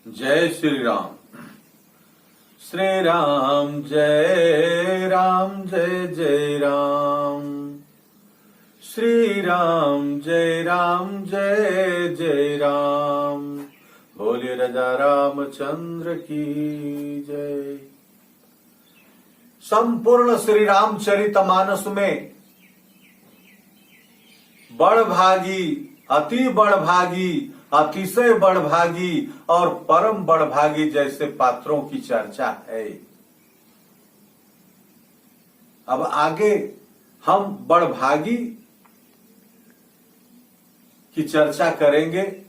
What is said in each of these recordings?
जय श्री राम। श्री राम जय राम, जय जय राम। श्री राम जय राम, जय जय राम। बोले राजा रामचंद्र की जय। संपूर्ण श्री रामचरितमानस में बड़भागी, अति बड़भागी, अतिशय बड़भागी और परम बड़भागी जैसे पात्रों की चर्चा है। अब आगे हम बड़भागी की चर्चा करेंगे।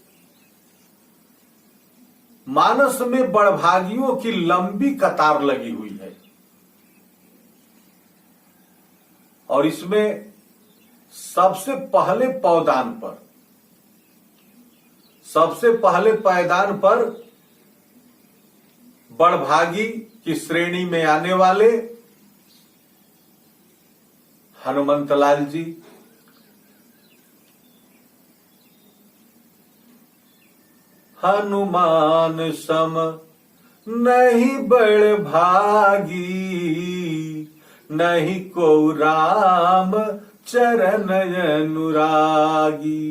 मानस में बड़भागियों की लंबी कतार लगी हुई है और इसमें सबसे पहले पायदान पर बड़भागी की श्रेणी में आने वाले हनुमंतलाल जी, हनुमान सम नहीं बड़भागी, नहीं को राम चरण अनुरागी।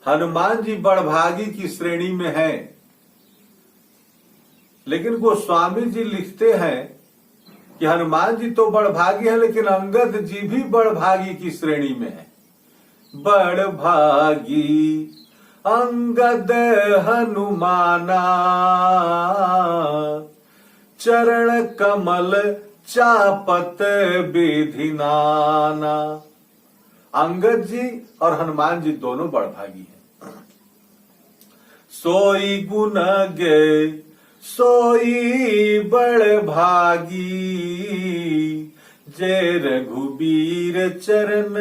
हनुमान जी बड़भागी की श्रेणी में हैं, लेकिन गोस्वामी जी लिखते हैं कि हनुमान जी तो बड़भागी हैं, लेकिन अंगद जी भी बड़भागी की श्रेणी में हैं। बड़भागी अंगद हनुमाना, चरण कमल चापत विधिनाना। अंगद जी और हनुमान जी दोनों बड़भागी हैं। सोई गुण गे सोई बड़भागी, जय रघुबीर चरण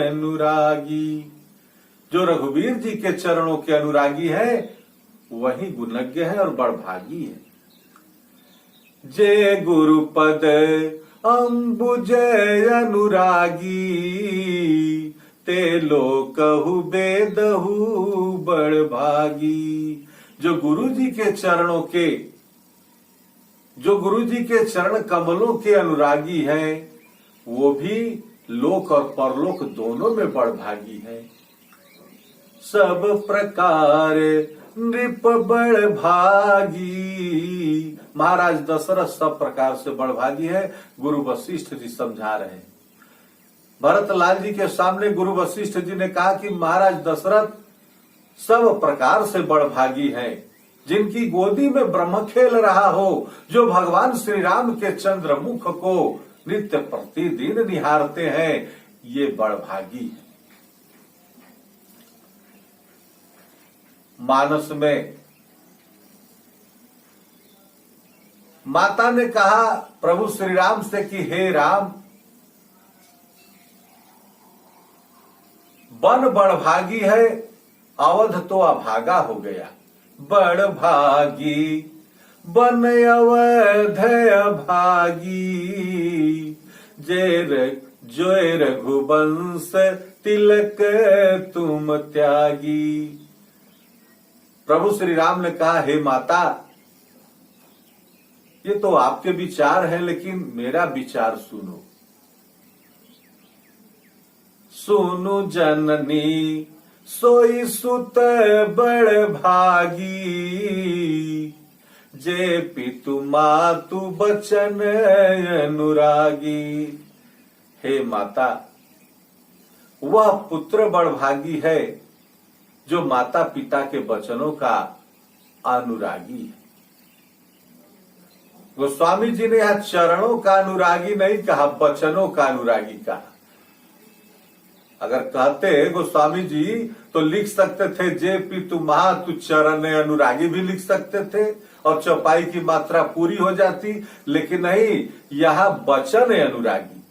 अनुरागी। जो रघुबीर जी के चरणों के अनुरागी हैं वही गुणज्ञ है और बड़भागी है। जय गुरुपद अम्बुज अनुरागी, ते लोकहु बेदहु बड़भागी। जो गुरु जी के चरण कमलों के अनुरागी हैं वो भी लोक और परलोक दोनों में बड़भागी है। सब प्रकार नृप बड़भागी, महाराज दशरथ सब प्रकार से बड़भागी है। गुरु वशिष्ठ जी समझा रहे हैं। भरतलाल जी के सामने गुरु वशिष्ठ जी ने कहा कि महाराज दशरथ सब प्रकार से बड़भागी हैं। जिनकी गोदी में ब्रह्म खेल रहा हो, जो भगवान श्री राम के चंद्रमुख को नित्य प्रतिदिन निहारते हैं, ये बड़भागी है। मानस में माता ने कहा प्रभु श्री राम से कि हे राम, वन बड़भागी है, अवध तो अभागा हो गया। बड़भागी वन अवध अभागी, जय रघुवंश तिलक तुम त्यागी। प्रभु श्री राम ने कहा हे माता, ये तो आपके विचार हैं, लेकिन मेरा विचार सुनो। सुनु जननी सोई सुत बड़भागी, जे पितु मातु बचन अनुरागी। हे माता, वह पुत्र बड़भागी है जो माता पिता के वचनों का अनुरागी है। गोस्वामी जी ने यहां चरणों का अनुरागी नहीं कहा, वचनों का अनुरागी कहा। अगर कहते गोस्वामी जी तो लिख सकते थे जे पितु मातु चरण अनुरागी भी लिख सकते थे और चौपाई की मात्रा पूरी हो जाती, लेकिन नहीं, यहां वचन अनुरागी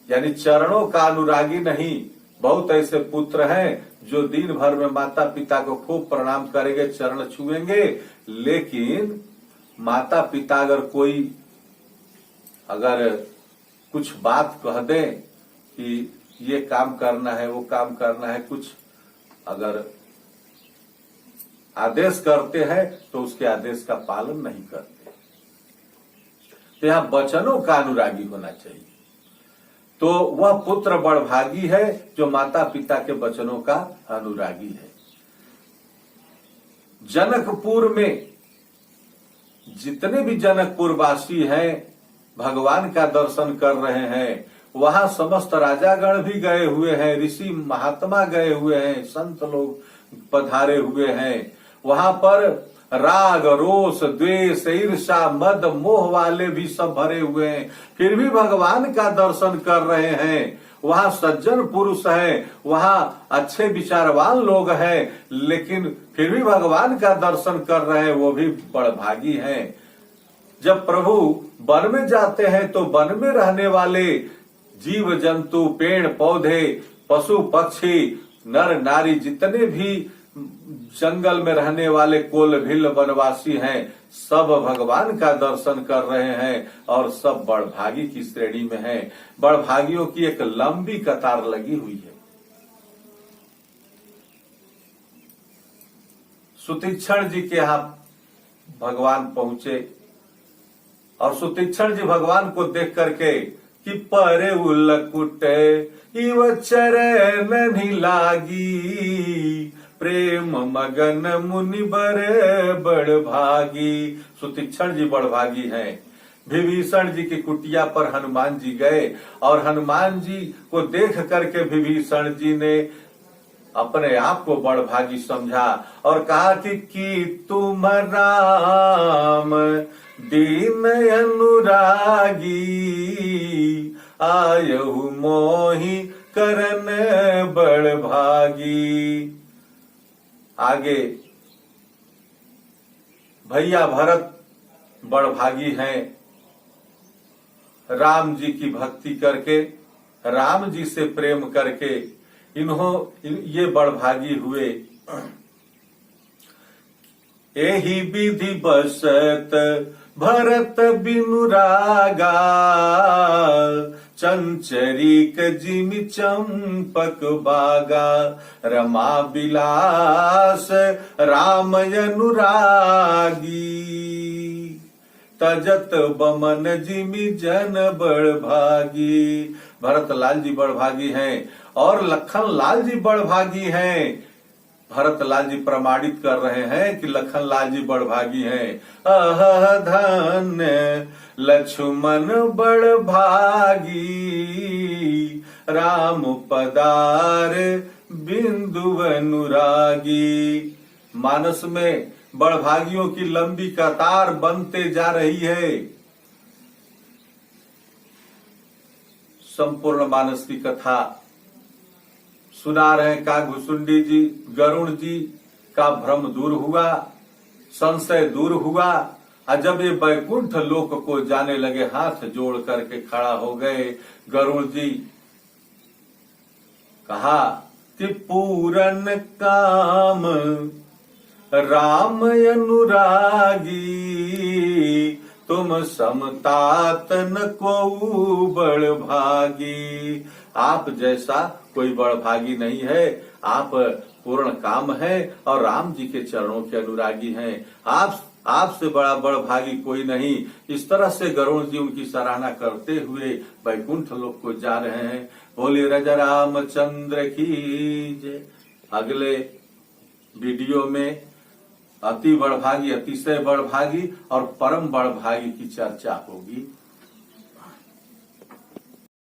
यानी चरणों का अनुरागी नहीं। बहुत ऐसे पुत्र हैं जो दिन भर में माता पिता को खूब प्रणाम करेंगे, चरण छुएंगे, लेकिन माता पिता अगर कुछ बात कह दें कि ये काम करना है वो काम करना है, कुछ अगर आदेश करते हैं तो उसके आदेश का पालन नहीं करते। तो यहां वचनों का अनुरागी होना चाहिए। तो वह पुत्र बड़भागी है जो माता पिता के वचनों का अनुरागी है। जनकपुर में जितने भी जनकपुर वासी हैं भगवान का दर्शन कर रहे हैं, वहां समस्त राजागण भी गए हुए हैं, ऋषि महात्मा गए हुए हैं, संत लोग पधारे हुए हैं। वहां पर राग रोष द्वेष ईर्षा मद मोह वाले भी सब भरे हुए हैं, फिर भी भगवान का दर्शन कर रहे हैं। वहां सज्जन पुरुष हैं, वहां अच्छे विचारवान लोग हैं, लेकिन फिर भी भगवान का दर्शन कर रहे हैं, वो भी बड़भागी हैं। जब प्रभु वन में जाते हैं तो वन में रहने वाले जीव जंतु पेड़ पौधे पशु पक्षी नर नारी जितने भी जंगल में रहने वाले कोल भिल वनवासी हैं, सब भगवान का दर्शन कर रहे हैं और सब बड़भागी की श्रेणी में हैं। बड़भागियों की एक लंबी कतार लगी हुई है। सुतीक्षण जी के यहां भगवान पहुंचे और सुतीक्षण जी भगवान को देख करके कि परे उलकुट इव चरण लागी प्रेम मगन मुनि बड़े बड़भागी। सुतीक्षण जी बड़भागी हैं। विभीषण जी की कुटिया पर हनुमान जी गए और हनुमान जी को देख करके विभीषण जी ने अपने आप को बड़भागी समझा और कहा कि तुम राम दीन अनुरागी आयहु मोहि करन बड़भागी। आगे भैया भरत बड़भागी हैं। राम जी की भक्ति करके राम जी से प्रेम करके ये बड़भागी हुए। एहि विधि बसत भरत बिनु रागा चंचरीक जिमि चंपक बागा रमा बिलास राम अनुरागी तजत बमन जिमि जन बड़भागी। भरत लाल जी बड़भागी हैं और लखन लाल जी बड़भागी हैं। भरत लाल जी प्रमाणित कर रहे हैं कि लखन लाल जी बड़भागी हैं। अह धन्य लक्ष्मण बड़भागी राम पदार बिंदु अनुरागी। मानस में बड़भागियों की लंबी कतार बनते जा रही है। संपूर्ण मानस की कथा सुना रहे काघुसुंडी जी। गरुण जी का भ्रम दूर हुआ, संशय दूर हुआ और जब ये वैकुंठ लोक को जाने लगे हाथ जोड़ करके खड़ा हो गए। गरुड़ जी कहा कि पूरन काम राम अनुरागी तुम समतात न को बड़भागी। आप जैसा कोई बड़भागी नहीं है। आप पूर्ण काम है और राम जी के चरणों के अनुरागी हैं। आपसे बड़ा बड़भागी कोई नहीं। इस तरह से गरुड़ जी उनकी सराहना करते हुए वैकुंठ लोक को जा रहे हैं। बोले राजा रामचंद्र की जय। अगले वीडियो में अति बड़भागी, अतिशय बड़भागी और परम बड़भागी की चर्चा होगी।